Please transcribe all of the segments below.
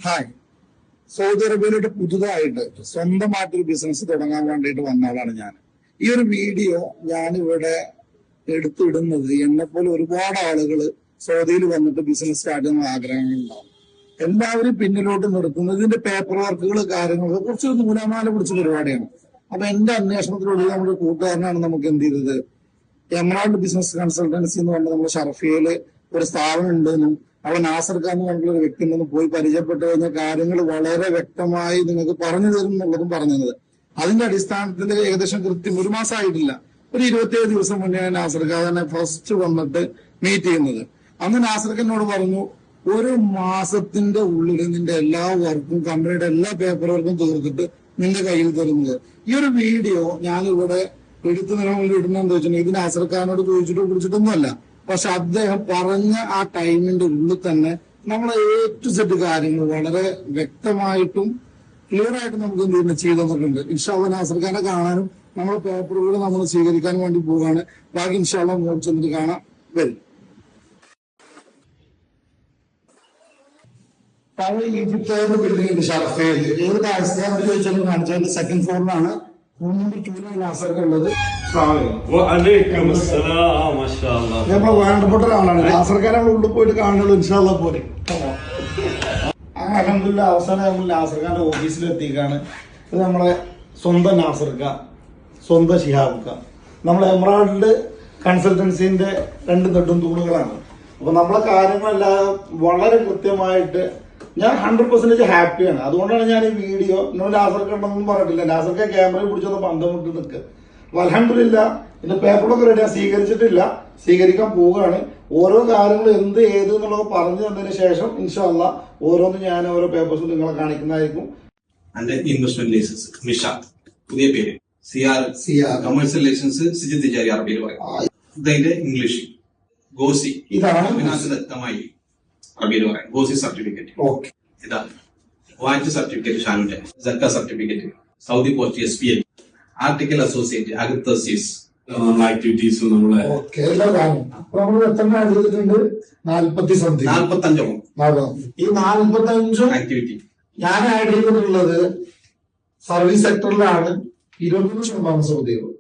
Hi, Saudi അറേബ്യയിലോട്ട് പുതുതായിട്ട് സ്വന്തമായിട്ടൊരു business തുടങ്ങാൻ വേണ്ടിയിട്ട് വന്ന ആളാണ് ഞാൻ. ഈ ഒരു വീഡിയോ ഞാനിവിടെ എടുത്തിടുന്നത് എന്നെപ്പോലെ ഒരുപാട് ആളുകൾ സൗദിയിൽ വന്നിട്ട് ബിസിനസ് സ്റ്റാർട്ട് ചെയ്യുന്ന ആഗ്രഹങ്ങളുണ്ടാവും. എല്ലാവരും പിന്നിലോട്ട് നിർത്തുന്നത് ഇതിന്റെ പേപ്പർ വർക്കുകൾ കാര്യങ്ങളൊക്കെ കുറച്ച് നൂലാമാല പിടിച്ച പരിപാടിയാണ്. അപ്പൊ എന്റെ അന്വേഷണത്തിലൂടെ നമ്മുടെ കൂട്ടുകാരനാണ് നമുക്ക് എന്ത് ചെയ്തത്, എമറാൾഡ് ബിസിനസ് കൺസൾട്ടൻസി എന്ന് പറഞ്ഞ നമ്മുടെ ഷർഫിയയില് ഒരു സ്ഥാപനം ഉണ്ടെന്നും അവൻ നാസർ ഖാൻ എന്ന് പറഞ്ഞിട്ടുള്ള ഒരു വ്യക്തി ഉണ്ടെന്ന് പോയി പരിചയപ്പെട്ടു കഴിഞ്ഞ കാര്യങ്ങൾ വളരെ വ്യക്തമായി നിങ്ങൾക്ക് പറഞ്ഞു തരും എന്നുള്ളതും പറഞ്ഞത്. അതിന്റെ അടിസ്ഥാനത്തിൽ ഏകദേശം കൃത്യം ഒരു മാസമായിട്ടില്ല, ഒരു 27 ദിവസം മുന്നേ നാസർ ഖാനെ ഫസ്റ്റ് വന്നിട്ട് മീറ്റ് ചെയ്യുന്നത്. അന്ന് നാസർ ഖാനോട് പറഞ്ഞു, ഒരു മാസത്തിന്റെ ഉള്ളിൽ നിന്റെ എല്ലാ വർക്കും കമ്പനിയുടെ എല്ലാ പേപ്പർ വർക്കും തീർത്തിട്ട് നിന്റെ കയ്യിൽ തരുന്നത്. ഈ ഒരു വീഡിയോ ഞാനിവിടെ എടുത്തു നിലവിൽ ഇടുന്നതെന്ന് വെച്ചിട്ടുണ്ടെങ്കിൽ ഇത് നാസർ ഖാനോട് ചോദിച്ചിട്ടോ പിടിച്ചിട്ടൊന്നുമല്ല. പക്ഷെ അദ്ദേഹം പറഞ്ഞ ആ ടൈമിന്റെ ഉള്ളിൽ തന്നെ നമ്മൾ A to Z കാര്യങ്ങൾ വളരെ വ്യക്തമായിട്ടും ക്ലിയർ ആയിട്ട് നമുക്ക് എന്ത് ചെയ്യുന്നത് ചെയ്തു തന്നിട്ടുണ്ട്. ഇൻഷാല്ലാഹ് നാസർ ഖാനെ കാണാനും നമ്മളെ പേപ്പറുകൾ നമ്മൾ സ്വീകരിക്കാൻ വേണ്ടി പോവുകയാണ്. ബാക്കി ഇൻഷാല്ലാഹ് മോൾ ചെന്നിട്ട് കാണാൻ വരും. പഴയ ഈജിപ്ത് ബിൽഡിംഗ് ഷർഫയിൽ ഏത് താമസിക്കാൻ ചോദിച്ചാലും കാണിച്ചത് സെക്കൻഡ് ഫ്ലോറിലാണ്. ഉള്ളത് നമ്മളെ വേണ്ടപ്പെട്ട ഒരാളാണ്. നാസർഖാൻ നമ്മൾ ഉള്ളിൽ പോയിട്ട് കാണുള്ളൂ. ഇൻഷാല്ലാ പോലെ അൽഹംദുലില്ലാ അവസാനം നമ്മൾ നാസർഖാന്റെ ഓഫീസിൽ എത്തിക്കാണ്. ഇത് നമ്മളെ സ്വന്തം നാസർഖാൻ, സ്വന്തം ഷിഹാബ്, നമ്മളെ എമറാൾഡ് കൺസൾട്ടൻസിന്റെ 2 നെടും തൂണുകളാണ്. അപ്പൊ നമ്മളെ കാര്യങ്ങളെല്ലാം വളരെ കൃത്യമായിട്ട് ഞാൻ 100% ഹാപ്പിയാണ്. അതുകൊണ്ടാണ് ഞാൻ ഈ വീഡിയോ ഇന്നലെ നാസർക്ക് ഉണ്ടെന്നൊന്നും പറഞ്ഞിട്ടില്ല. നാസർക്ക് ക്യാമറയിൽ പിടിച്ചൊന്ന് പന്തം വിട്ട് നിൽക്കുക. അപ്പൊ അൽഹംദുലില്ലാ ഇതിന്റെ പേപ്പറൊക്കെ റെഡി, സ്വീകരിച്ചിട്ടില്ല, സ്വീകരിക്കാൻ പോവുകയാണ്. ഓരോ കാര്യങ്ങളും എന്ത് ഏത് എന്നുള്ളത് പറഞ്ഞു തന്നതിന് ശേഷം ഇൻഷാല്ലാ ഓരോന്നും ഞാൻ ഓരോ പേപ്പേഴ്സും നിങ്ങളെ കാണിക്കുന്നതായിരിക്കും. ഇൻവെസ്റ്റ്മെന്റ് ലൈസൻസ് മിഷ, പുതിയ പേര് സിആർ കമേഴ്സ്യൽ ലൈസൻസ് സിജിത് തിജാരി അറബിയിൽ പറയും. ഇതിന്റെ ഇംഗ്ലീഷ് ഗോസി, ഇതാണ് വ്യക്തമായി അറബിയിൽ പറയാം. ഗോസി സർട്ടിഫിക്കറ്റ്, ഇതാണ് വാറ്റ് സർട്ടിഫിക്കറ്റ്, ഷാനുന്റെ സക്ക certificate, Saudi post SPI, article associate, അഗത്തസീസ് ആക്ടിവിറ്റീസും നമ്മളെ എത്ര 45 ഈ 45 ആക്ടിവിറ്റി ഞാൻ ആഡ് ചെയ്തിട്ടുള്ളത് സർവീസ് സെക്ടറിലാണ്. 21% സൗദികൾ,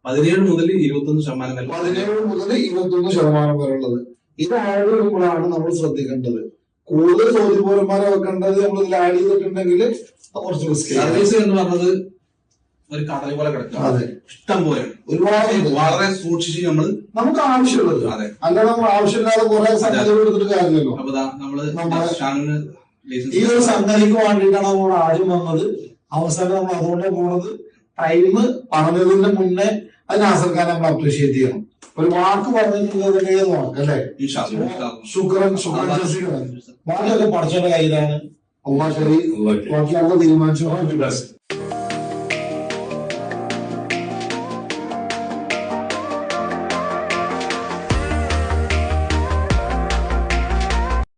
17 മുതൽ 21% വരെ, 17 മുതൽ 21% വരെ ഉള്ളത്. ഇത് ആഡ് ചെയ്യുമ്പോഴാണ് നമ്മൾ ശ്രദ്ധിക്കേണ്ടത്. കൂടുതൽ സൗദി പൗരന്മാരെ വെക്കേണ്ടത് നമ്മൾ ഇതിൽ ആഡ് ചെയ്തിട്ടുണ്ടെങ്കിൽ കുറച്ച് റിസ്ക്. സർവീസ് എന്ന് പറഞ്ഞത് ഒരു കടൽ പോലെ കിടക്കുക, ഇഷ്ടം പോലെ ഒരുപാട് വളരെ സൂക്ഷിച്ച് നമുക്ക് ആവശ്യമുള്ളത്. അതെ, അല്ലാതെ നമ്മൾ ആവശ്യമില്ലാതെ കുറെ സംഗതികൾ എടുത്തിട്ട് കാര്യമല്ലോ. അപ്പൊ നമ്മള് ഈ ഒരു സംഗതിക്ക് വേണ്ടിയിട്ടാണ് നമ്മൾ ആദ്യം വന്നത്. അവസാനം നമ്മൾ അതുകൊണ്ടേ പോണത്. ടൈം പറഞ്ഞതിന്റെ മുന്നേ അത് നാസർ ഖാൻ നമ്മൾ അപ്രീഷിയേറ്റ് ചെയ്യണം. ഒരു വാക്ക് പറഞ്ഞിട്ടുള്ളത് അല്ലേ, ശുക്രൻ ബാക്കിയൊക്കെ പഠിച്ചവന്റെ കയ്യിലാണ്. അള്ളാഹ് ശരി, ബാക്കി അള്ള തീരുമാനിച്ചു.